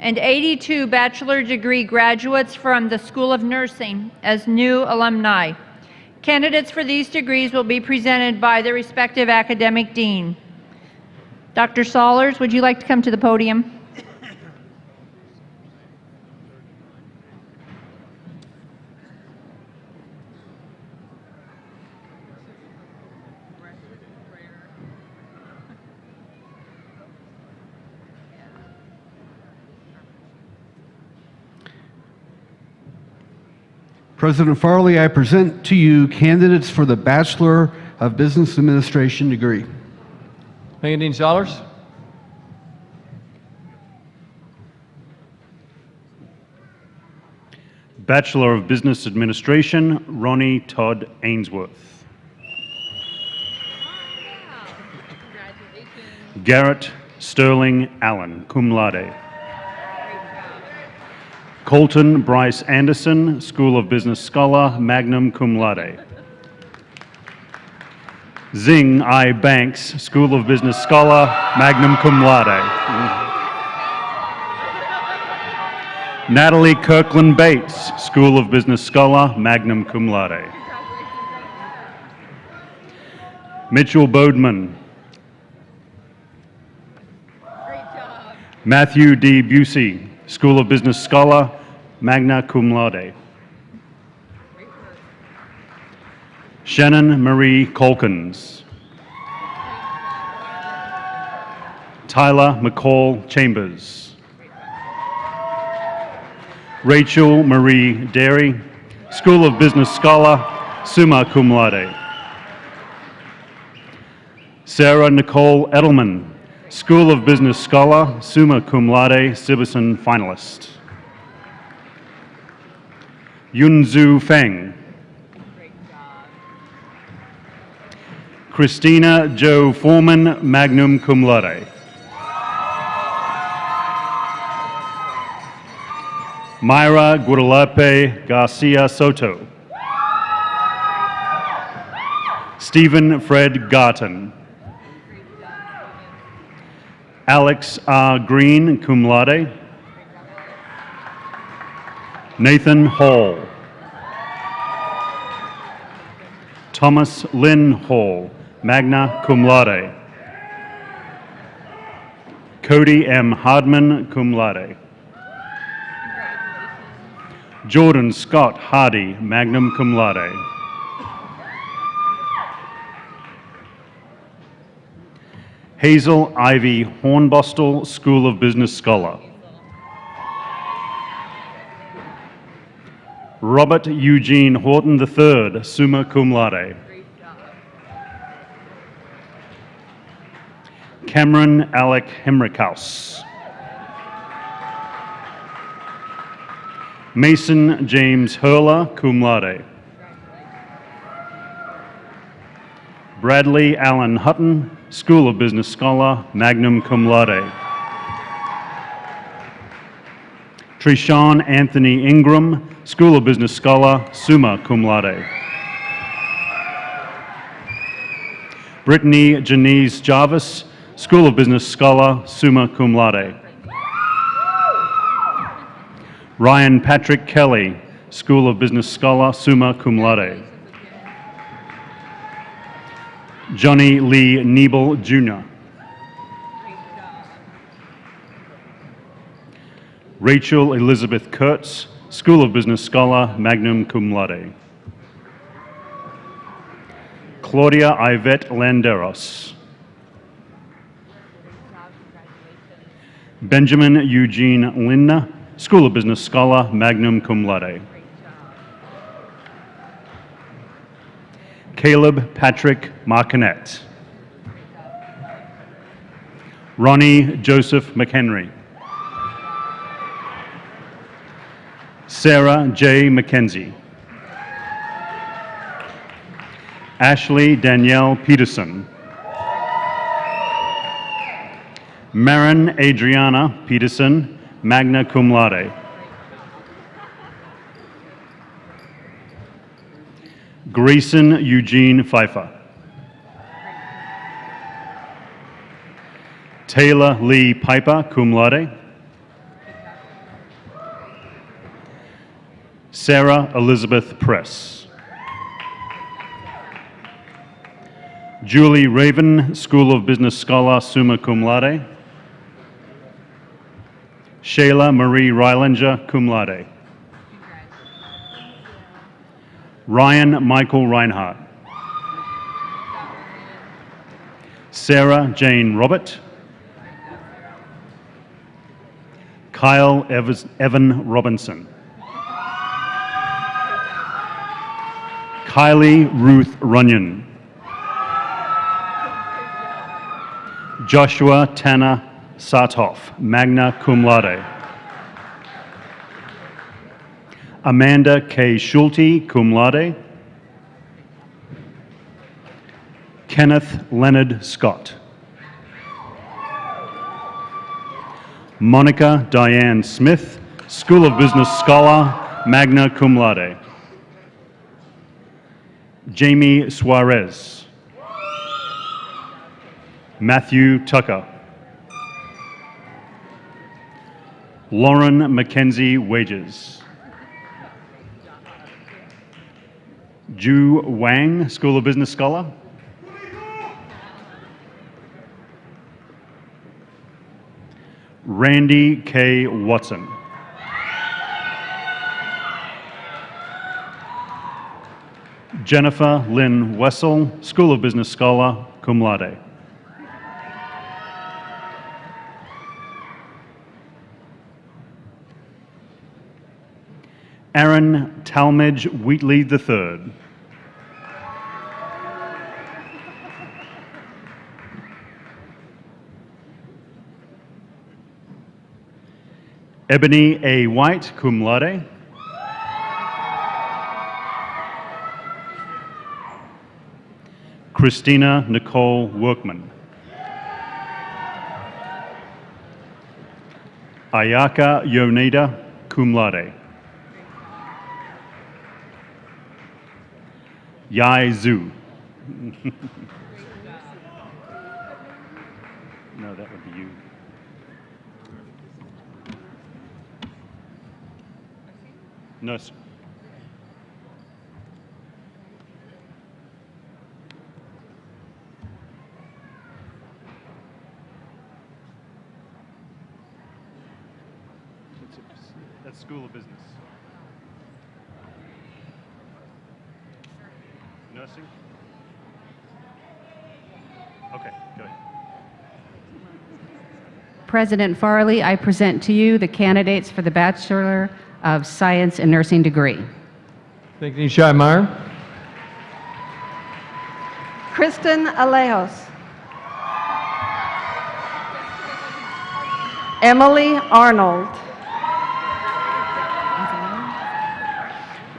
Speaker 1: and 82 bachelor degree graduates from the School of Nursing as new alumni. Candidates for these degrees will be presented by their respective academic dean. Dr. Sahlers, would you like to come to the podium?
Speaker 9: President Farley, I present to you candidates for the Bachelor of Business Administration degree.
Speaker 4: Thank you, Dean Sahlers.
Speaker 10: Bachelor of Business Administration, Ronnie Todd Ainsworth. Garrett Sterling Allen, cum laude. Colton Bryce Anderson, School of Business Scholar, magna cum laude. Zing I. Banks, School of Business Scholar, magna cum laude. Natalie Kirkland Bates, School of Business Scholar, magna cum laude. Mitchell Bodeman. Matthew D. Busey, School of Business Scholar, magna cum laude. Shannon Marie Colkins. Tyler McCall Chambers. Rachel Marie Derry, School of Business Scholar, summa cum laude. Sarah Nicole Edelman, School of Business Scholar, summa cum laude, Sibberson Finalist. Yunzu Feng. Christina Jo Foreman, magna cum laude. Myra Guadalupe Garcia Soto. Stephen Fred Garton. Alex R. Green, cum laude. Nathan Hall. Thomas Lynn Hall, magna cum laude. Cody M. Hardman, cum laude. Jordan Scott Hardy, magna cum laude. Hazel Ivy Hornbostel, School of Business Scholar. Robert Eugene Horton III, summa cum laude. Cameron Alec Hemrickhaus. Mason James Hurler, cum laude. Bradley Allen Hutton, School of Business Scholar, magna cum laude. Trishawn Anthony Ingram, School of Business Scholar, summa cum laude. Brittany Janice Jarvis, School of Business Scholar, summa cum laude. Ryan Patrick Kelly, School of Business Scholar, summa cum laude. Johnny Lee Niebel, Jr. Rachel Elizabeth Kurtz, School of Business Scholar, magna cum laude. Claudia Yvette Landeros. Benjamin Eugene Lindner, School of Business Scholar, magna cum laude. Caleb Patrick Martinet. Ronnie Joseph McHenry. Sarah J. McKenzie. Ashley Danielle Peterson. Marin Adriana Peterson, magna cum laude. Grayson Eugene Pfeiffer. Taylor Lee Piper, cum laude. Sarah Elizabeth Press. Julie Raven, School of Business Scholar, summa cum laude. Shayla Marie Rylanger, cum laude. Ryan Michael Reinhardt. Sarah Jane Robert. Kyle Evan Robinson. Kylie Ruth Runyon. Joshua Tanner Satoff, magna cum laude. Amanda K. Schulte, cum laude. Kenneth Leonard Scott. Monica Diane Smith, School of Business Scholar, magna cum laude. Jamie Suarez. Matthew Tucker. Lauren Mackenzie Wages. Ju Wang, School of Business Scholar. Randy K. Watson. Jennifer Lynn Wessel, School of Business Scholar, cum laude. Aaron Talmadge Wheatley III. Ebony A. White, cum laude. Christina Nicole Workman. Ayaka Yoneda, cum laude. Yai Zhu. No, that would be you. No, sir. That's School of Business. Nursing? Okay, go ahead.
Speaker 7: President Farley, I present to you the candidates for the Bachelor of Science in Nursing degree.
Speaker 4: Thank you, Scheimeier.
Speaker 8: Kristen Alejos. Emily Arnold.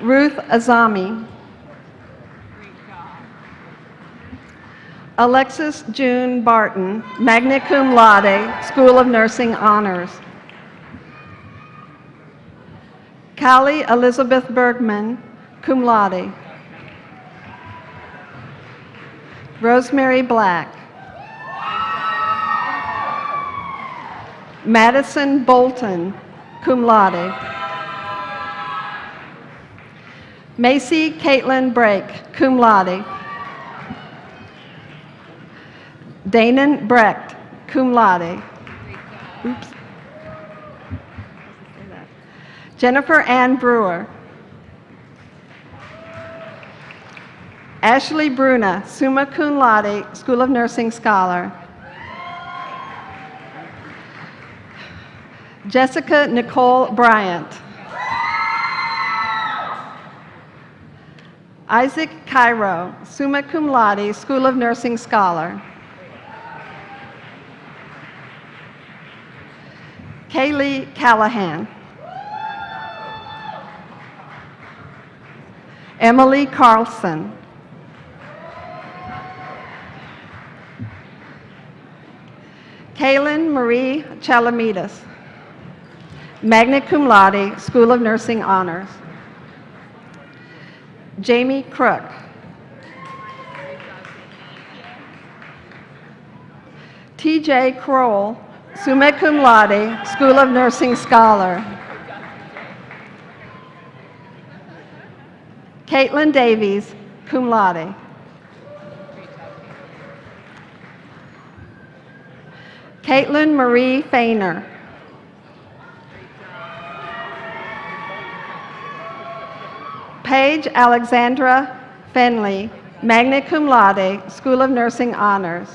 Speaker 8: Ruth Azami. Alexis June Barton, magna cum laude, School of Nursing Honors. Callie Elizabeth Bergman, cum laude. Rosemary Black. Madison Bolton, cum laude. Macy Caitlin Brake, cum laude. Danon Brecht, cum laude. Oops. Jennifer Ann Brewer. Ashley Bruna, summa cum laude, School of Nursing Scholar. Jessica Nicole Bryant. Isaac Cairo, summa cum laude, School of Nursing Scholar. Kaylee Callahan. Emily Carlson. Kaylin Marie Chalamidas, magna cum laude, School of Nursing Honors. Jamie Crook. TJ Kroll, summa cum laude, School of Nursing Scholar. Caitlin Davies, cum laude. Caitlin Marie Fainer. Paige Alexandra Fenley, magna cum laude, School of Nursing Honors.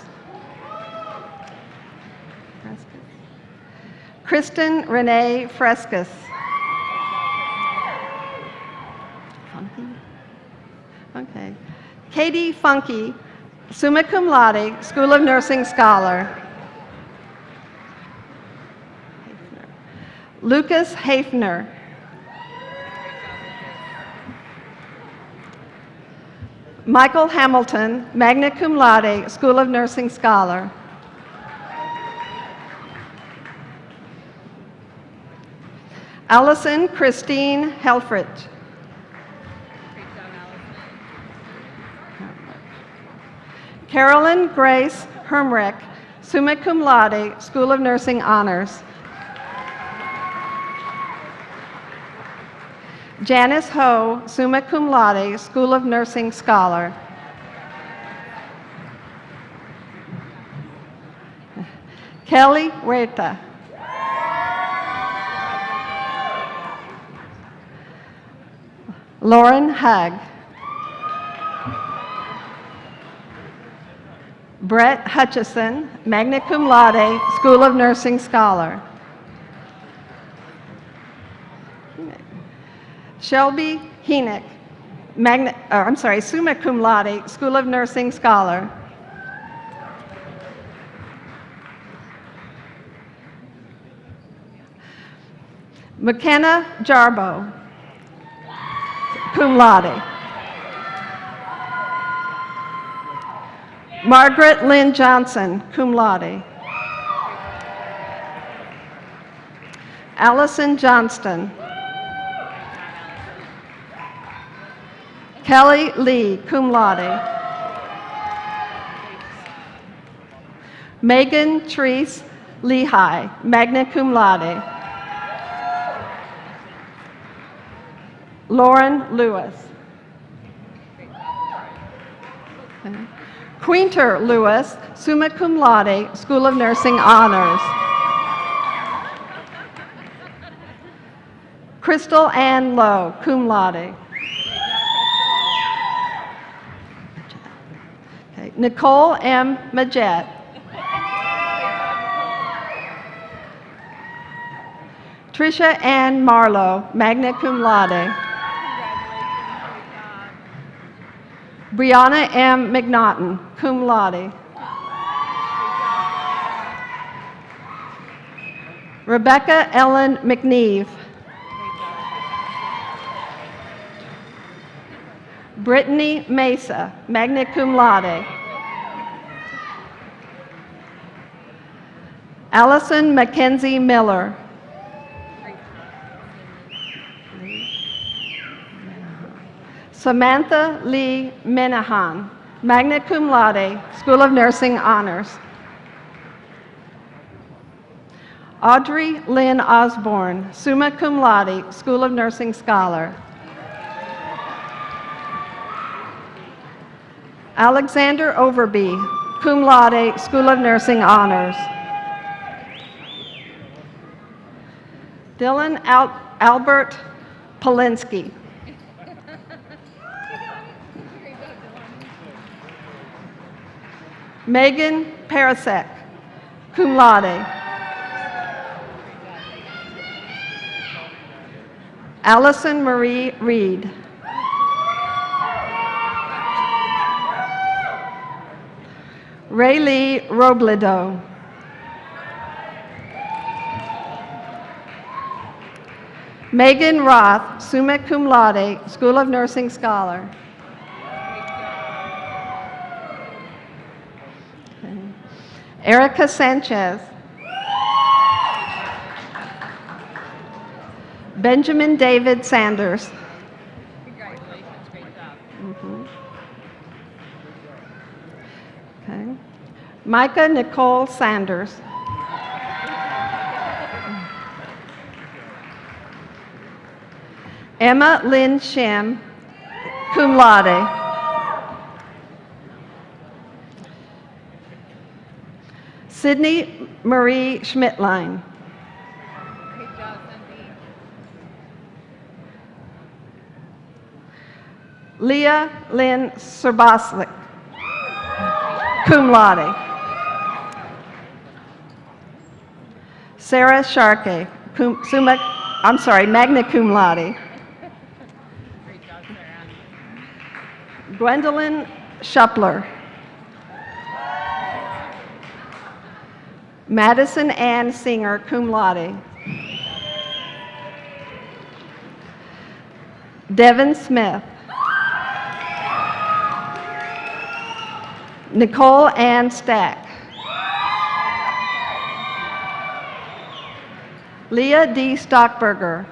Speaker 8: Kristen Renee Frescus. Okay. Katie Funky, summa cum laude, School of Nursing Scholar. Lucas Hafner. Michael Hamilton, magna cum laude, School of Nursing Scholar. Allison Christine Helfrich. Carolyn Grace Hermrich, summa cum laude, School of Nursing Honors. Janice Ho, summa cum laude, School of Nursing Scholar. Kelly Huerta. Lauren Hugg. Brett Hutchison, magna cum laude, School of Nursing Scholar. Shelby Heenick, summa cum laude, School of Nursing Scholar. McKenna Jarbo, cum laude. Margaret Lynn Johnson, cum laude. Allison Johnston. Kelly Lee, cum laude. Megan Treese Lehigh, magna cum laude. Lauren Lewis. Quinter Lewis, summa cum laude, School of Nursing Honors. Crystal Ann Lowe, cum laude. Okay. Nicole M. Majette. Tricia Ann Marlowe, magna cum laude. Brianna M. McNaughton, cum laude. Rebecca Ellen McNeve. Brittany Mesa, magna cum laude. Allison Mackenzie Miller. Samantha Lee Menahan, magna cum laude, School of Nursing Honors. Audrey Lynn Osborne, summa cum laude, School of Nursing Scholar. Alexander Overby, cum laude, School of Nursing Honors. Dylan Albert Polinsky. Megan Parasek, cum laude. Allison Marie Reed. Raylee Robledo. Megan Roth, summa cum laude, School of Nursing Scholar. Okay. Erica Sanchez. Benjamin David Sanders.
Speaker 1: Congratulations, great job.
Speaker 8: Okay. Micah Nicole Sanders. Emma Lynn Shim, cum laude. Sydney Marie Schmidtlein.
Speaker 1: Great job, Cindy.
Speaker 8: Leah Lynn Serboslik, cum laude. Sarah Sharkey, magna cum laude.
Speaker 1: Great job, Sarah.
Speaker 8: Gwendolyn Shuppler. Madison Ann Singer, cum laude. Devin Smith. Nicole Ann Stack. Leah D. Stockberger.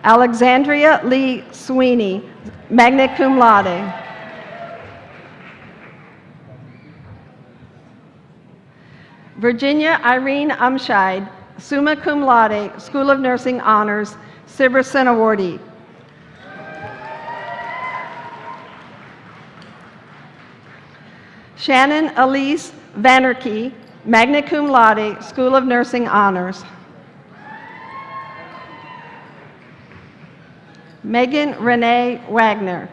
Speaker 8: Alexandria Lee Sweeney, magna cum laude. Virginia Irene Umscheid, summa cum laude, School of Nursing Honors, Sibberson awardee. Shannon Elise Vanerkey, magna cum laude, School of Nursing Honors. Megan Renee Wagner.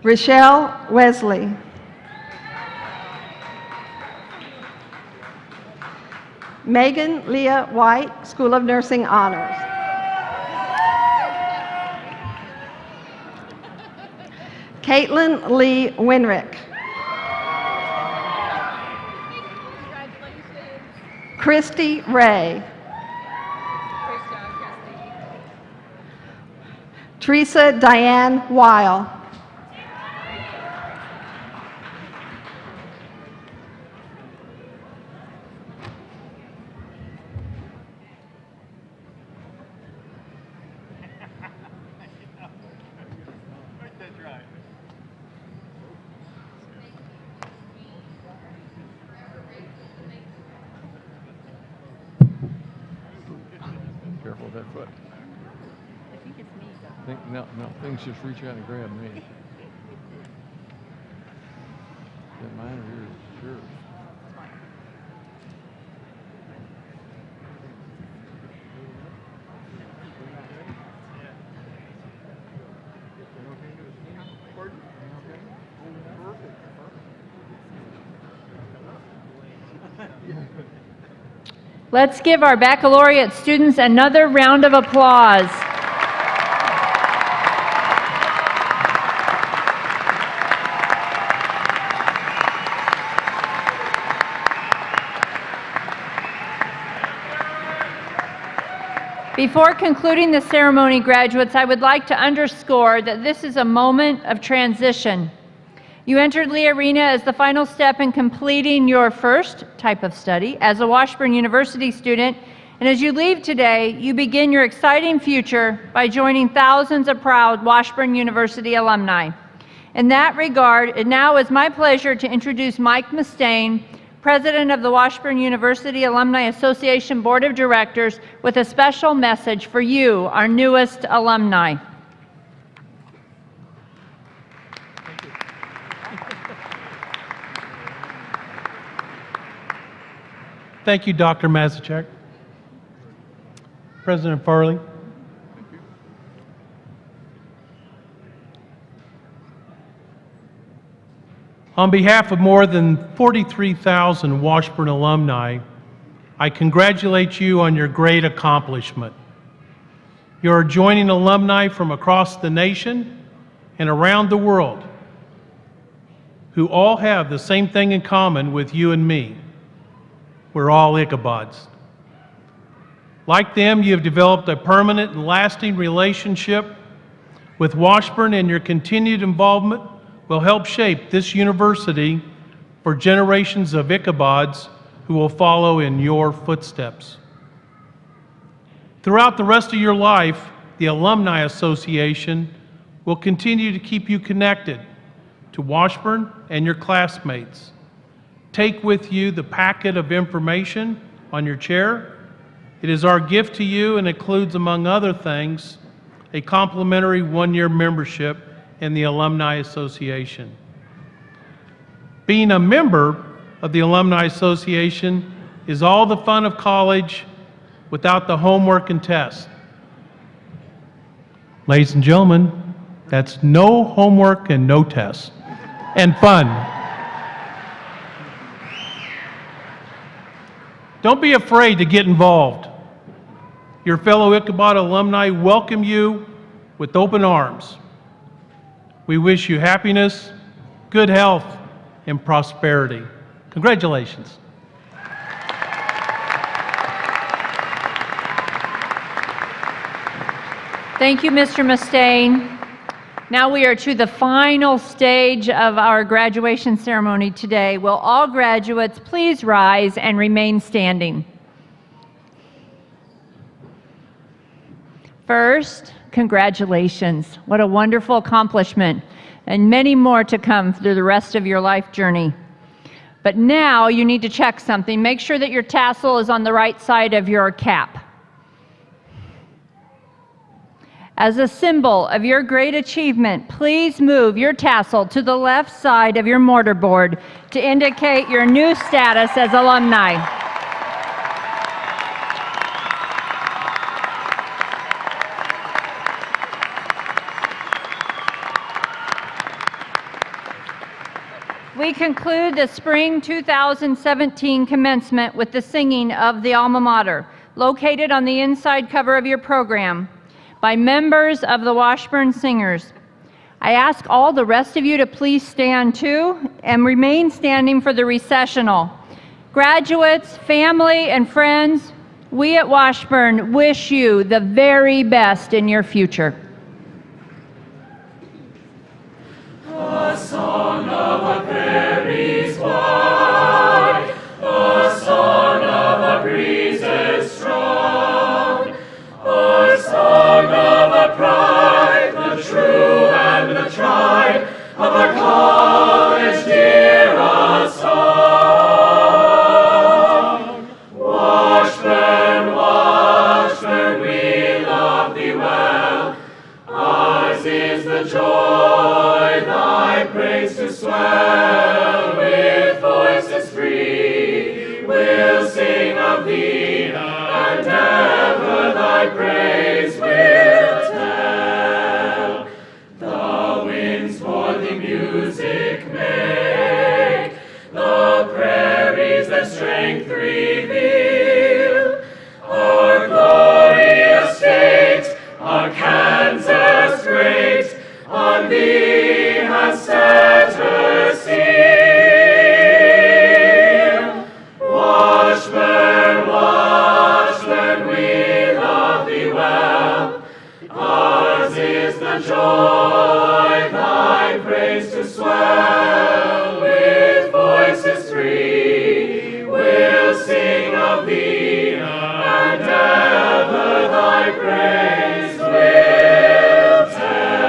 Speaker 8: Rochelle Wesley. Megan Leah White, School of Nursing Honors. Caitlin Lee Winrick. Christy Ray.
Speaker 1: Great job, Christy.
Speaker 8: Teresa Diane Weil.
Speaker 4: Careful with that foot. No, things just reach out and grab me. Is that mine or yours? It's yours.
Speaker 1: Let's give our baccalaureate students another round of applause. Before concluding the ceremony, graduates, I would like to underscore that this is a moment of transition. You entered the arena as the final step in completing your first type of study as a Washburn University student, and as you leave today, you begin your exciting future by joining thousands of proud Washburn University alumni. In that regard, it now is my pleasure to introduce Mike Mustaine, President of the Washburn University Alumni Association Board of Directors, with a special message for you, our newest alumni.
Speaker 11: Thank you, Dr. Mazachek. President Farley. On behalf of more than 43,000 Washburn alumni, I congratulate you on your great accomplishment. You are joining alumni from across the nation and around the world who all have the same thing in common with you and me. We're all Ichabods. Like them, you have developed a permanent and lasting relationship with Washburn, and your continued involvement will help shape this university for generations of Ichabods who will follow in your footsteps. Throughout the rest of your life, the Alumni Association will continue to keep you connected to Washburn and your classmates. Take with you the packet of information on your chair. It is our gift to you and includes, among other things, a complimentary one-year membership in the Alumni Association. Being a member of the Alumni Association is all the fun of college without the homework and tests. Ladies and gentlemen, that's no homework and no tests, and fun. Don't be afraid to get involved. Your fellow Ichabod alumni welcome you with open arms. We wish you happiness, good health, and prosperity. Congratulations.
Speaker 1: Thank you, Mr. Mustaine. Now we are to the final stage of our graduation ceremony today. Will all graduates please rise and remain standing? First, congratulations. What a wonderful accomplishment, and many more to come through the rest of your life journey. But now you need to check something. Make sure that your tassel is on the right side of your cap. As a symbol of your great achievement, please move your tassel to the left side of your mortarboard to indicate your new status as alumni. We conclude the spring 2017 commencement with the singing of the alma mater, located on the inside cover of your program, by members of the Washburn Singers. I ask all the rest of you to please stand too and remain standing for the recessional. Graduates, family, and friends, we at Washburn wish you the very best in your future.
Speaker 2: A song of a prairie's wide, a song of a breezes strong, a song of a pride, the true and the tried, of our college dear a song. Washburn, Washburn, we love thee well, ours is the joy, thy praise to swell, with voices free, we'll sing of thee, and ever thy praise will tell. The winds for thee music make, the prairies their strength reveal, our glorious state, our Kansas great, on thee has set her seal. Washburn, Washburn, we love thee well. the joy thy praise to swell. With voices three we'll sing of thee, and ever thy praise will tell.